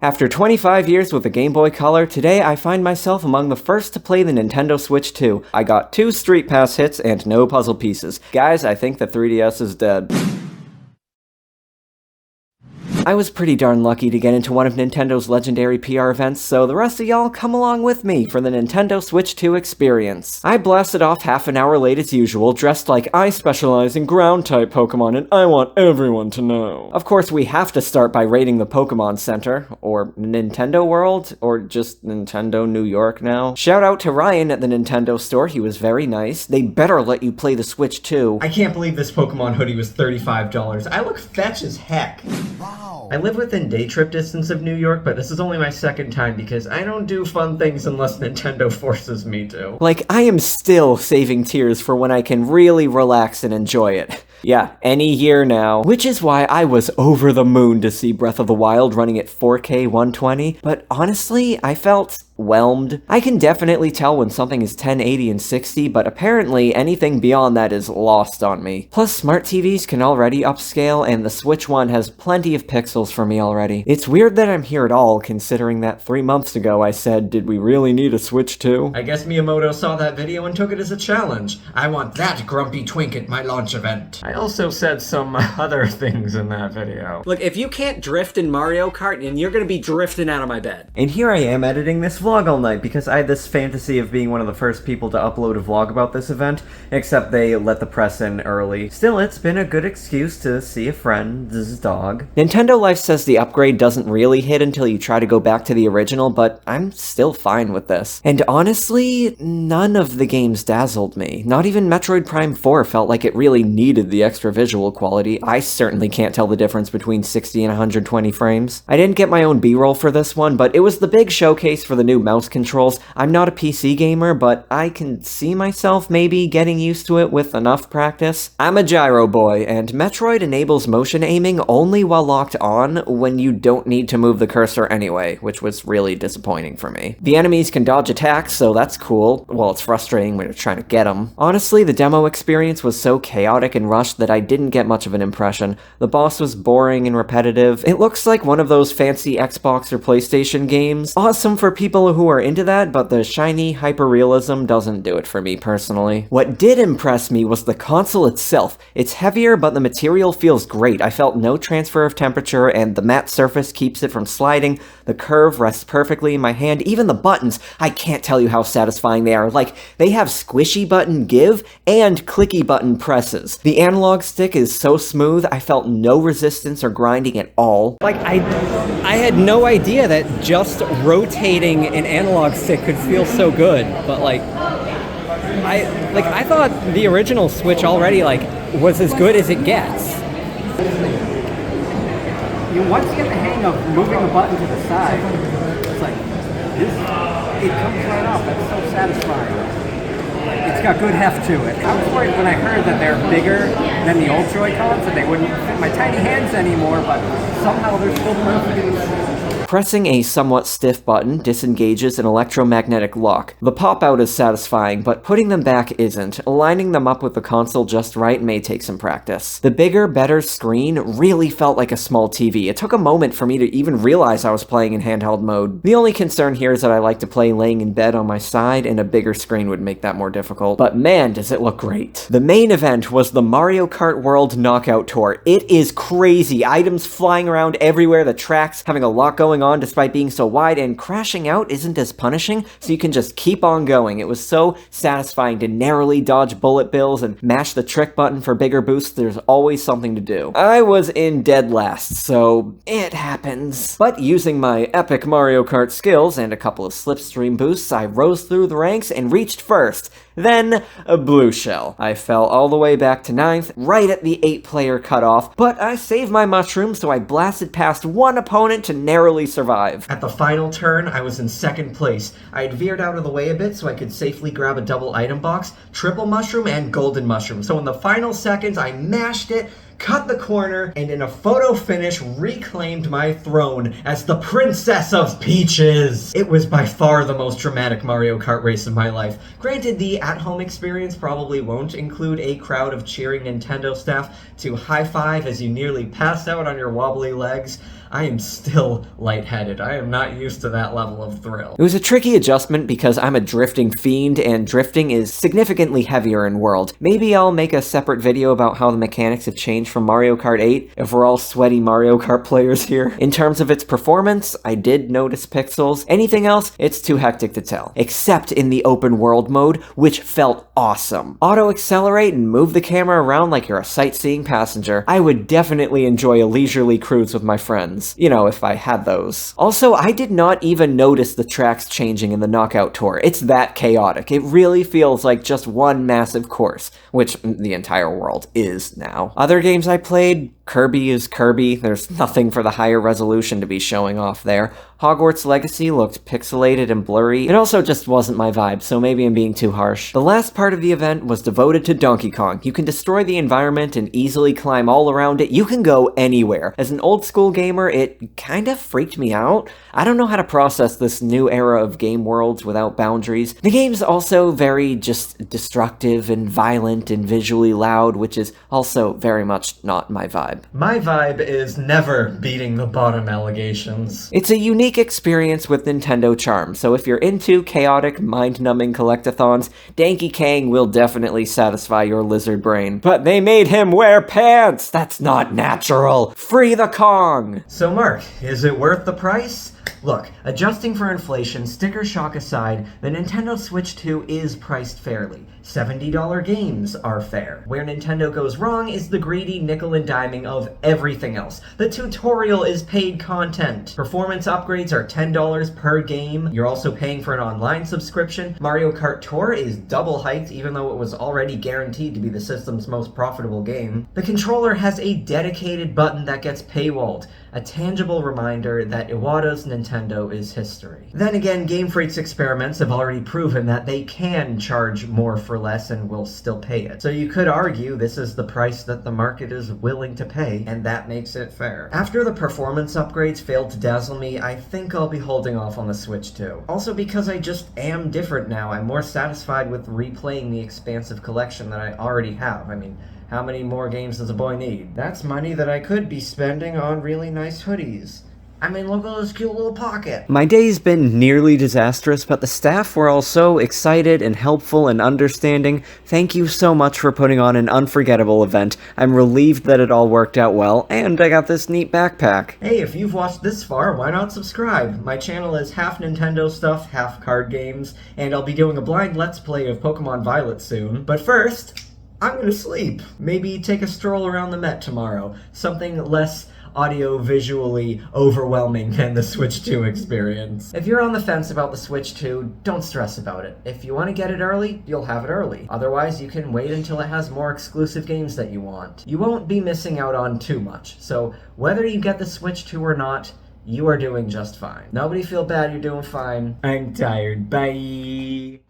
After 25 years with the Game Boy Color, today I find myself among the first to play the Nintendo Switch 2. I got 2 Street Pass hits and no puzzle pieces. Guys, I think the 3DS is dead. I was pretty darn lucky to get into one of Nintendo's legendary PR events, so the rest of y'all come along with me for the Nintendo Switch 2 experience. I blasted off half an hour late as usual, dressed like I specialize in ground-type Pokemon and I want everyone to know. Of course, we have to start by raiding the Pokemon Center, or Nintendo World, or just Nintendo New York now. Shout out to Ryan at the Nintendo store, he was very nice. They better let you play the Switch 2. I can't believe this Pokemon hoodie was $35. I look fetch as heck. Wow. I live within day trip distance of New York, but this is only my second time because I don't do fun things unless Nintendo forces me to. Like, I am still saving tears for when I can really relax and enjoy it. Yeah, any year now. Which is why I was over the moon to see Breath of the Wild running at 4K 120, but honestly, I felt whelmed. I can definitely tell when something is 1080 and 60, but apparently anything beyond that is lost on me. Plus, smart TVs can already upscale, and the Switch 1 has plenty of pixels for me already. It's weird that I'm here at all, considering that 3 months ago I said, did we really need a Switch 2? I guess Miyamoto saw that video and took it as a challenge. I want that grumpy twink at my launch event. I also said some other things in that video. Look, if you can't drift in Mario Kart, then you're gonna be drifting out of my bed. And here I am editing this vlog all night because I had this fantasy of being one of the first people to upload a vlog about this event, except they let the press in early. Still, it's been a good excuse to see a friend's dog. Nintendo Life says the upgrade doesn't really hit until you try to go back to the original, but I'm still fine with this. And honestly, none of the games dazzled me. Not even Metroid Prime 4 felt like it really needed the extra visual quality. I certainly can't tell the difference between 60 and 120 frames. I didn't get my own B-roll for this one, but it was the big showcase for the new mouse controls. I'm not a PC gamer, but I can see myself maybe getting used to it with enough practice. I'm a gyro boy, and Metroid enables motion aiming only while locked on when you don't need to move the cursor anyway, which was really disappointing for me. The enemies can dodge attacks, so that's cool. Well, it's frustrating when you're trying to get them. Honestly, the demo experience was so chaotic and rushed that I didn't get much of an impression. The boss was boring and repetitive. It looks like one of those fancy Xbox or PlayStation games. Awesome for people who are into that, but the shiny hyperrealism doesn't do it for me personally. What did impress me was the console itself. It's heavier, but the material feels great. I felt no transfer of temperature, and the matte surface keeps it from sliding. The curve rests perfectly in my hand. Even the buttons, I can't tell you how satisfying they are. Like, they have squishy button give and clicky button presses. The analog stick is so smooth, I felt no resistance or grinding at all. Like, I had no idea that just rotating an analog stick could feel so good, but I thought the original Switch already was as good as it gets. Once you get the hang of moving the button to the side, it's like this. It comes right off. That's so satisfying. It's got good heft to it. I was worried when I heard that they're bigger than the old Joy-Cons, that they wouldn't fit my tiny hands anymore, but somehow they're still perfect. Pressing a somewhat stiff button disengages an electromagnetic lock. The pop-out is satisfying, but putting them back isn't. Lining them up with the console just right may take some practice. The bigger, better screen really felt like a small TV. It took a moment for me to even realize I was playing in handheld mode. The only concern here is that I like to play laying in bed on my side, and a bigger screen would make that more difficult. But man, does it look great. The main event was the Mario Kart World Knockout Tour. It is crazy. Items flying around everywhere, the tracks having a lot going on despite being so wide, and crashing out isn't as punishing, so you can just keep on going. It was so satisfying to narrowly dodge bullet bills and mash the trick button for bigger boosts. There's always something to do. I was in dead last, so it happens. But using my epic Mario Kart skills and a couple of slipstream boosts, I rose through the ranks and reached first. Then, a blue shell. I fell all the way back to 9th, right at the 8-player cutoff, but I saved my mushroom, so I blasted past one opponent to narrowly survive. At the final turn, I was in second place. I had veered out of the way a bit so I could safely grab a double item box, triple mushroom, and golden mushroom. So in the final seconds, I mashed it, cut the corner, and in a photo finish reclaimed my throne as the Princess of Peaches. It was by far the most dramatic Mario Kart race of my life. Granted, the at-home experience probably won't include a crowd of cheering Nintendo staff to high-five as you nearly pass out on your wobbly legs. I am still lightheaded. I am not used to that level of thrill. It was a tricky adjustment because I'm a drifting fiend, and drifting is significantly heavier in World. Maybe I'll make a separate video about how the mechanics have changed from Mario Kart 8, if we're all sweaty Mario Kart players here. In terms of its performance, I did notice pixels. Anything else, it's too hectic to tell. Except in the open world mode, which felt awesome. Auto-accelerate and move the camera around like you're a sightseeing passenger. I would definitely enjoy a leisurely cruise with my friends. You know, if I had those. Also, I did not even notice the tracks changing in the Knockout Tour. It's that chaotic. It really feels like just one massive course, which the entire world is now. Other games I played, Kirby is Kirby. There's nothing for the higher resolution to be showing off there. Hogwarts Legacy looked pixelated and blurry. It also just wasn't my vibe, so maybe I'm being too harsh. The last part of the event was devoted to Donkey Kong. You can destroy the environment and easily climb all around it. You can go anywhere. As an old school gamer, it kinda freaked me out. I don't know how to process this new era of game worlds without boundaries. The game's also very just destructive and violent and visually loud, which is also very much not my vibe. My vibe is never beating the bottom allegations. It's a unique experience with Nintendo charm, so if you're into chaotic, mind-numbing collectathons, Donkey Kong will definitely satisfy your lizard brain. But they made him wear pants! That's not natural! Free the Kong! So Mark, is it worth the price? Look, adjusting for inflation, sticker shock aside, the Nintendo Switch 2 is priced fairly. $70 games are fair. Where Nintendo goes wrong is the greedy nickel and diming of everything else. The tutorial is paid content. Performance upgrades are $10 per game. You're also paying for an online subscription. Mario Kart Tour is double hiked even though it was already guaranteed to be the system's most profitable game. The controller has a dedicated button that gets paywalled. A tangible reminder that Iwata's Nintendo is history. Then again, Game Freak's experiments have already proven that they can charge more for less and will still pay it. So you could argue this is the price that the market is willing to pay, and that makes it fair. After the performance upgrades failed to dazzle me, I think I'll be holding off on the Switch 2. Also because I just am different now. I'm more satisfied with replaying the expansive collection that I already have. I mean, how many more games does a boy need? That's money that I could be spending on really nice hoodies. I mean, look at this cute little pocket. My day's been nearly disastrous, but the staff were all so excited and helpful and understanding. Thank you so much for putting on an unforgettable event. I'm relieved that it all worked out well, and I got this neat backpack. Hey, if you've watched this far, why not subscribe? My channel is half Nintendo stuff, half card games, and I'll be doing a blind Let's Play of Pokemon Violet soon. But first, I'm gonna sleep. Maybe take a stroll around the Met tomorrow. Something less audio-visually overwhelming than the Switch 2 experience. If you're on the fence about the Switch 2, don't stress about it. If you want to get it early, you'll have it early. Otherwise, you can wait until it has more exclusive games that you want. You won't be missing out on too much, so whether you get the Switch 2 or not, you are doing just fine. Nobody feel bad, you're doing fine. I'm tired. Bye.